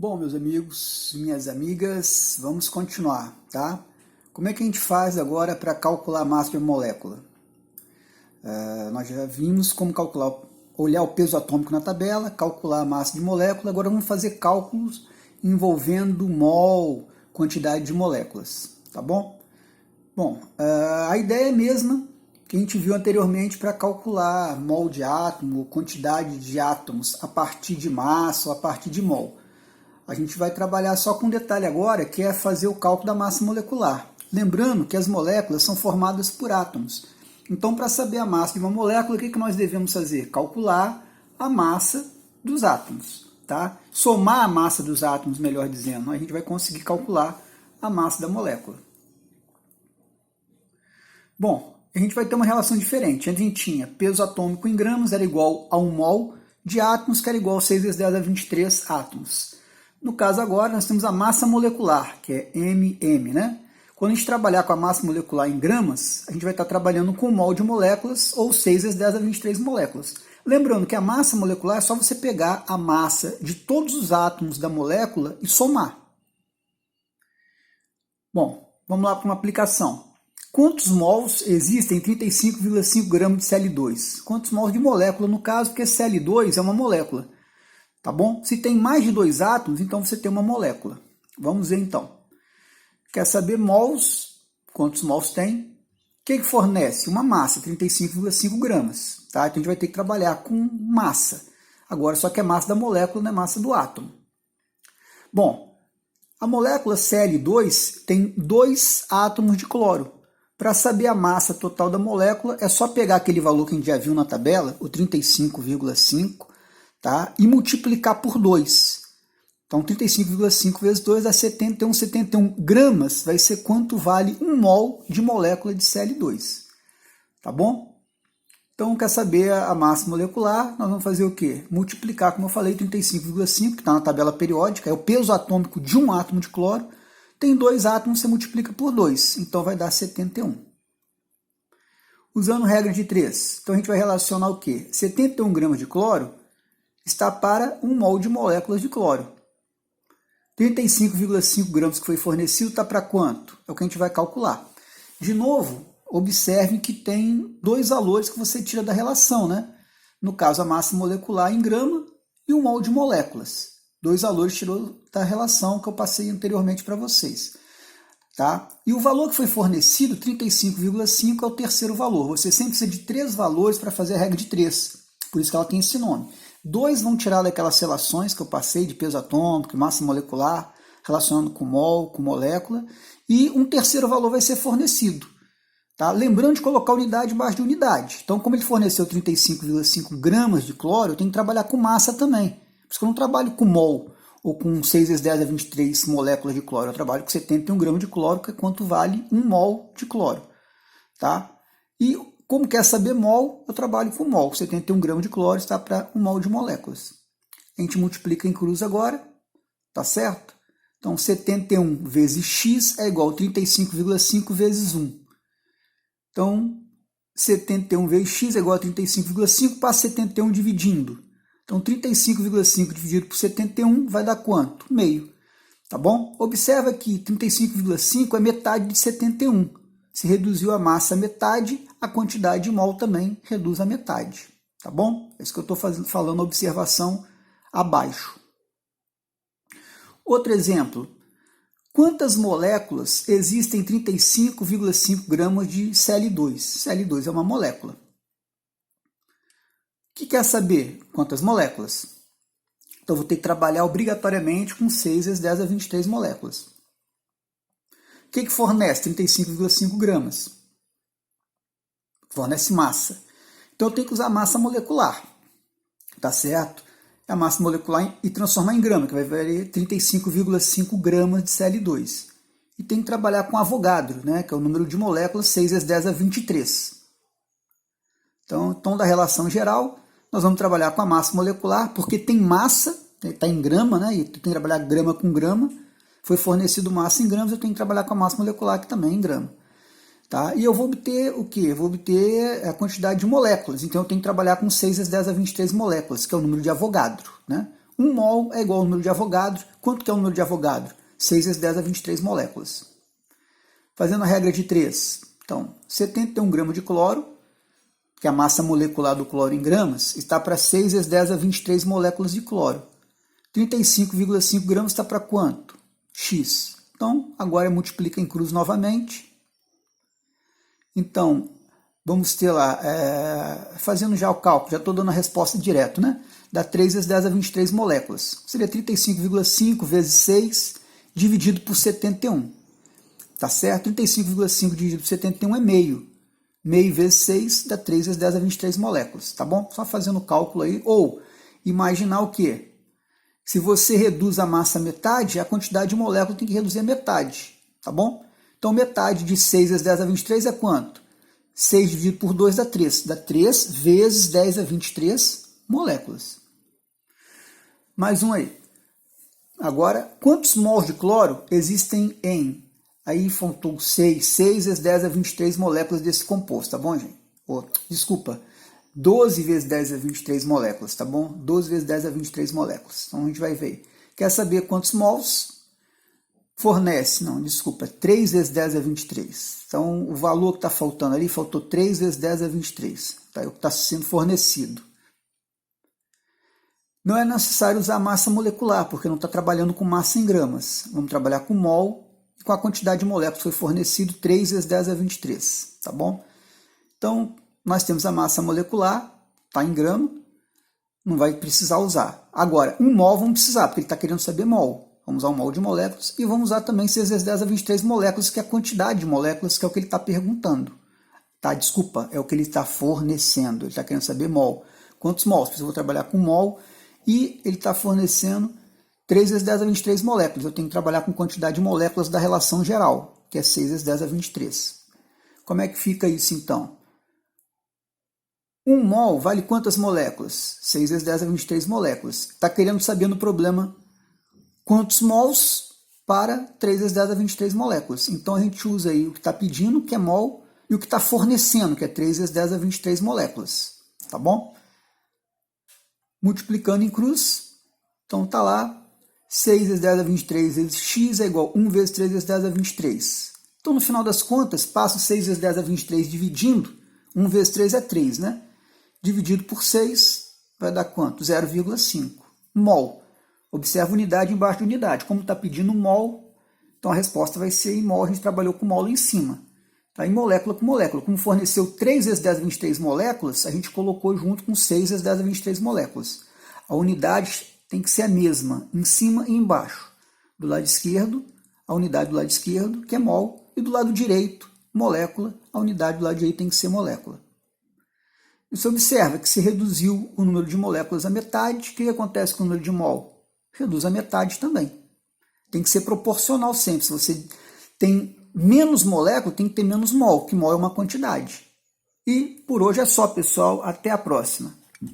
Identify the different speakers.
Speaker 1: Bom, meus amigos, minhas amigas, vamos continuar, tá? Como é que a gente faz agora para calcular a massa de uma molécula? Nós já vimos como calcular, olhar o peso atômico na tabela, calcular a massa de molécula. Agora vamos fazer cálculos envolvendo mol, quantidade de moléculas, tá bom? Bom, a ideia é a mesma que a gente viu anteriormente para calcular mol de átomo, quantidade de átomos a partir de massa ou a partir de mol. A gente vai trabalhar só com um detalhe agora, que é fazer o cálculo da massa molecular. Lembrando que as moléculas são formadas por átomos. Então, para saber a massa de uma molécula, o que nós devemos fazer? Calcular a massa dos átomos, tá? Somar a massa dos átomos, melhor dizendo. A gente vai conseguir calcular a massa da molécula. Bom, a gente vai ter uma relação diferente. Antes a gente tinha peso atômico em gramas, era igual a 1 mol de átomos, que era igual a 6 vezes 10 a 23 átomos. No caso agora, nós temos a massa molecular, que é MM, né? Quando a gente trabalhar com a massa molecular em gramas, a gente vai estar trabalhando com mol de moléculas, ou 6 vezes 10 a 23 moléculas. Lembrando que a massa molecular é só você pegar a massa de todos os átomos da molécula e somar. Bom, vamos lá para uma aplicação. Quantos mols existem em 35,5 gramas de Cl2? Quantos mols de molécula, no caso, porque Cl2 é uma molécula. Tá bom? Se tem mais de 2 átomos, então você tem uma molécula. Vamos ver então. Quer saber mols? Quantos mols tem? O que fornece? Uma massa, 35,5 gramas. Tá? Então a gente vai ter que trabalhar com massa. Agora só que é massa da molécula, não é massa do átomo. Bom, a molécula Cl2 tem 2 átomos de cloro. Para saber a massa total da molécula, é só pegar aquele valor que a gente já viu na tabela, o 35,5, tá? E multiplicar por 2. Então, 35,5 vezes 2 dá 71. 71 gramas vai ser quanto vale 1 mol de molécula de Cl2. Tá bom? Então, quer saber a massa molecular? Nós vamos fazer o quê? Multiplicar, como eu falei, 35,5, que está na tabela periódica, é o peso atômico de um átomo de cloro. Tem 2 átomos, você multiplica por 2, então vai dar 71. Usando regra de 3, então a gente vai relacionar o quê? 71 gramas de cloro está para 1 mol de moléculas de cloro. 35,5 gramas que foi fornecido está para quanto? É o que a gente vai calcular. De novo, observe que tem 2 valores que você tira da relação, né? No caso, a massa molecular em grama e 1 mol de moléculas. 2 valores tirou da relação que eu passei anteriormente para vocês. Tá? E o valor que foi fornecido, 35,5, é o terceiro valor. Você sempre precisa de 3 valores para fazer a regra de 3. Por isso que ela tem esse nome. 2 vão tirar daquelas relações que eu passei de peso atômico, massa molecular, relacionando com mol, com molécula. E um terceiro valor vai ser fornecido. Tá? Lembrando de colocar unidade embaixo de unidade. Então, como ele forneceu 35,5 gramas de cloro, eu tenho que trabalhar com massa também. Por isso que eu não trabalho com mol ou com 6 vezes 10 a 23 moléculas de cloro. Eu trabalho com 71 gramas de cloro, que é quanto vale 1 mol de cloro. Tá? E como quer saber mol, eu trabalho com mol. 71 gramas de cloro está para 1 mol de moléculas. A gente multiplica em cruz agora, tá certo? Então, 71 vezes x é igual a 35,5 vezes 1. Então, 71 vezes x é igual a 35,5, passa 71 dividindo. Então, 35,5 dividido por 71 vai dar quanto? Meio. Tá bom? Observa que 35,5 é metade de 71. Se reduziu a massa a metade, a quantidade de mol também reduz a metade. Tá bom? É isso que eu estou falando, observação abaixo. Outro exemplo. Quantas moléculas existem em 35,5 gramas de Cl2? Cl2 é uma molécula. O que quer saber? Quantas moléculas? Então, vou ter que trabalhar obrigatoriamente com 6 vezes 10 a 23 moléculas. O que fornece 35,5 gramas? Fornece massa. Então, eu tenho que usar massa molecular. Tá certo? A massa molecular e transformar em grama, que vai valer 35,5 gramas de Cl2. E tem que trabalhar com Avogadro, né? Que é o número de moléculas 6 vezes 10 a 23. Então, da relação geral, nós vamos trabalhar com a massa molecular, porque tem massa, está em grama, né? E tem que trabalhar grama com grama. Foi fornecido massa em gramas, eu tenho que trabalhar com a massa molecular, que também é em grama. Tá? E eu vou obter o quê? Eu vou obter a quantidade de moléculas. Então eu tenho que trabalhar com 6 vezes 10 a 23 moléculas, que é o número de Avogadro. Né? 1 mol é igual ao número de Avogadro. Quanto que é o número de Avogadro? 6 vezes 10 a 23 moléculas. Fazendo a regra de 3. Então, 71 gramas de cloro, que a massa molecular do cloro em gramas, está para 6 vezes 10 a 23 moléculas de cloro. 35,5 gramas está para quanto? X. Então, agora multiplica em cruz novamente. Então, vamos ter lá, fazendo já o cálculo, já estou dando a resposta direto, né? Dá 3 vezes 10 a 23 moléculas. Seria 35,5 vezes 6 dividido por 71. Tá certo? 35,5 dividido por 71 é meio. Meio vezes 6 dá 3 vezes 10 a 23 moléculas, tá bom? Só fazendo o cálculo aí. Ou imaginar o quê? Se você reduz a massa a metade, a quantidade de moléculas tem que reduzir a metade, tá bom? Então, metade de 6 vezes 10 a 23 é quanto? 6 dividido por 2 dá 3. Dá 3 vezes 10 a 23 moléculas. Mais um aí. Agora, quantos mols de cloro existem em... Aí faltou 6 vezes 10 a 23 moléculas desse composto, tá bom, gente? Desculpa, 12 vezes 10 a 23 moléculas, tá bom? 12 vezes 10 a 23 moléculas. Então a gente vai ver. Quer saber quantos mols fornece? Não, desculpa, 3 vezes 10 a 23. Então o valor que está faltando ali, faltou 3 vezes 10 a 23. Tá? É o que está sendo fornecido. Não é necessário usar massa molecular, porque não está trabalhando com massa em gramas. Vamos trabalhar com mol, com a quantidade de moléculas que foi fornecido, 3 vezes 10 a 23, tá bom? Então, nós temos a massa molecular, está em grama, não vai precisar usar. Agora, 1 mol vamos precisar, porque ele está querendo saber mol. Vamos usar 1 mol de moléculas e vamos usar também 6 vezes 10 a 23 moléculas, que é a quantidade de moléculas, que é o que ele está perguntando. Tá, desculpa, é o que ele está fornecendo, ele está querendo saber mol. Quantos mols? Eu vou trabalhar com mol e ele está fornecendo 3 vezes 10 a 23 moléculas. Eu tenho que trabalhar com quantidade de moléculas da relação geral, que é 6 vezes 10 a 23. Como é que fica isso, então? 1 mol vale quantas moléculas? 6 vezes 10 a 23 moléculas. Está querendo saber no problema quantos mols para 3 vezes 10 a 23 moléculas. Então a gente usa aí o que está pedindo, que é mol, e o que está fornecendo, que é 3 vezes 10 a 23 moléculas. Tá bom? Multiplicando em cruz, então está lá. 6 vezes 10 a 23 vezes x é igual a 1 vezes 3 vezes 10 a 23. Então, no final das contas, passo 6 vezes 10 a 23 dividindo. 1 vezes 3 é 3, né? Dividido por 6 vai dar quanto? 0,5. Mol. Observa unidade embaixo de unidade. Como está pedindo mol, então a resposta vai ser em mol. A gente trabalhou com mol lá em cima. Tá? Em molécula com molécula. Como forneceu 3 vezes 10 a 23 moléculas, a gente colocou junto com 6 vezes 10 a 23 moléculas. A unidade tem que ser a mesma, em cima e embaixo. Do lado esquerdo, a unidade do lado esquerdo, que é mol, e do lado direito, molécula, a unidade do lado direito tem que ser molécula. E você observa que se reduziu o número de moléculas à metade, o que acontece com o número de mol? Reduz a metade também. Tem que ser proporcional sempre. Se você tem menos molécula, tem que ter menos mol, que mol é uma quantidade. E por hoje é só, pessoal. Até a próxima.